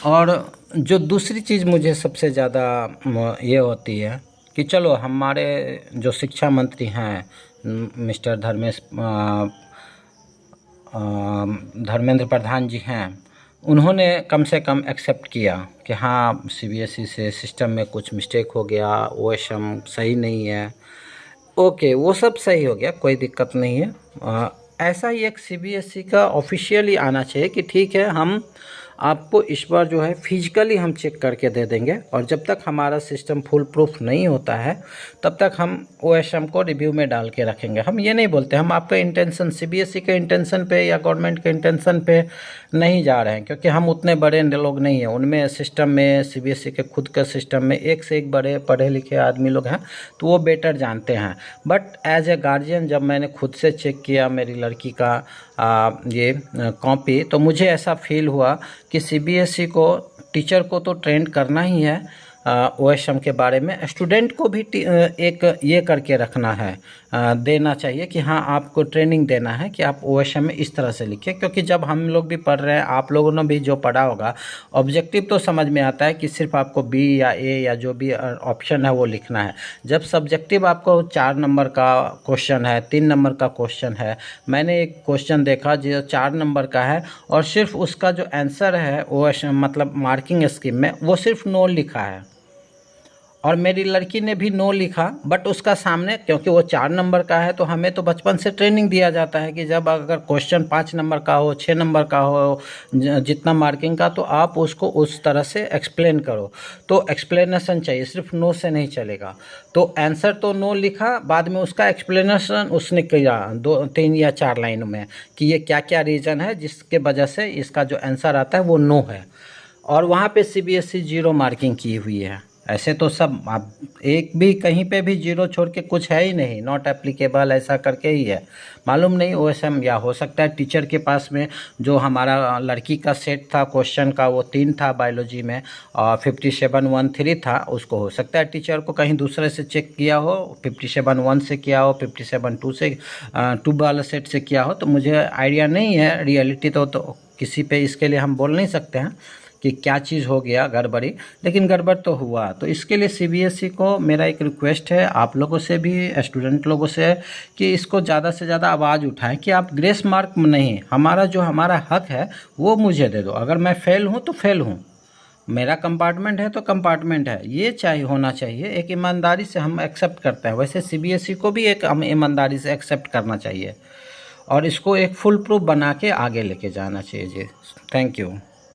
और जो दूसरी चीज़ मुझे सबसे ज़्यादा ये होती है कि चलो हमारे जो शिक्षा मंत्री हैं मिस्टर धर्मेंद्र प्रधान जी हैं, उन्होंने कम से कम एक्सेप्ट किया कि हाँ सीबीएसई से सिस्टम में कुछ मिस्टेक हो गया, ओएसएम सही नहीं है। ओके, वो सब सही हो गया, कोई दिक्कत नहीं है। ऐसा ही एक सीबीएसई का ऑफिशियली आना चाहिए कि ठीक है, हम आपको इस बार जो है फिजिकली हम चेक करके दे देंगे, और जब तक हमारा सिस्टम फुल प्रूफ नहीं होता है तब तक हम ओएसएम को रिव्यू में डाल के रखेंगे। हम ये नहीं बोलते, हम आपका इंटेंशन सीबीएसई के इंटेंशन पे या गवर्नमेंट के इंटेंशन पे नहीं जा रहे हैं, क्योंकि हम उतने बड़े लोग नहीं हैं। उनमें सिस्टम में सीबीएसई के खुद के सिस्टम में एक से एक बड़े पढ़े लिखे आदमी लोग हैं, तो वो बेटर जानते हैं। बट एज ए गार्जियन जब मैंने खुद से चेक किया मेरी लड़की का ये कॉपी, तो मुझे ऐसा फील हुआ कि सीबीएसई को टीचर को तो ट्रेन करना ही है ओएसएम के बारे में, स्टूडेंट को भी एक ये करके रखना है, देना चाहिए कि हाँ आपको ट्रेनिंग देना है कि आप ओएसएम में इस तरह से लिखिए। क्योंकि जब हम लोग भी पढ़ रहे हैं, आप लोगों ने भी जो पढ़ा होगा, ऑब्जेक्टिव तो समझ में आता है कि सिर्फ आपको बी या ए या जो भी ऑप्शन है वो लिखना है। जब सब्जेक्टिव आपको 4 नंबर का क्वेश्चन है, 3 नंबर का क्वेश्चन है, मैंने एक क्वेश्चन देखा जो 4 नंबर का है और सिर्फ उसका जो आंसर है ओएसएम मतलब मार्किंग स्कीम में वो सिर्फ नो लिखा है, और मेरी लड़की ने भी नो लिखा। बट उसका सामने, क्योंकि वो 4 नंबर का है, तो हमें तो बचपन से ट्रेनिंग दिया जाता है कि जब अगर क्वेश्चन 5 नंबर का हो, 6 नंबर का हो, जितना मार्किंग का, तो आप उसको उस तरह से एक्सप्लेन करो। तो एक्सप्लेनेशन चाहिए, सिर्फ नो से नहीं चलेगा। तो आंसर तो नो लिखा, बाद में उसका एक्सप्लेनेशन उसने किया 2, 3 या 4 लाइन में कि ये क्या क्या रीज़न है जिसके वजह से इसका जो आंसर आता है वो नो है। और वहाँ पे सीबीएसई 0 मार्किंग की हुई है। ऐसे तो सब आप एक भी कहीं पे भी 0 छोड़ के कुछ है ही नहीं, नॉट एप्लीकेबल ऐसा करके ही है। मालूम नहीं ओएसएम, या हो सकता है टीचर के पास में जो हमारा लड़की का सेट था क्वेश्चन का वो 3 था बायोलॉजी में, और 5713 था, उसको हो सकता है टीचर को कहीं दूसरे से चेक किया हो, 57 से किया हो, 57 से 2 वाला सेट से किया हो। तो मुझे आइडिया नहीं है, रियलिटी तो किसी पे इसके लिए हम बोल नहीं सकते हैं कि क्या चीज़ हो गया गड़बड़ी, लेकिन गड़बड़ तो हुआ। तो इसके लिए सीबीएसई को मेरा एक रिक्वेस्ट है, आप लोगों से भी, स्टूडेंट लोगों से, कि इसको ज़्यादा से ज़्यादा आवाज़ उठाएं कि आप ग्रेस मार्क नहीं, हमारा हक है वो मुझे दे दो। अगर मैं फ़ेल हूँ तो फ़ेल हूँ, मेरा कंपार्टमेंट है तो कंपार्टमेंट है, ये चाहिए, होना चाहिए। एक ईमानदारी से हम एक्सेप्ट करते हैं, वैसे सीबीएसई को भी एक ईमानदारी से एक्सेप्ट करना चाहिए और इसको एक फुल प्रूफ बना के आगे लेके जाना चाहिए जी। Thank you.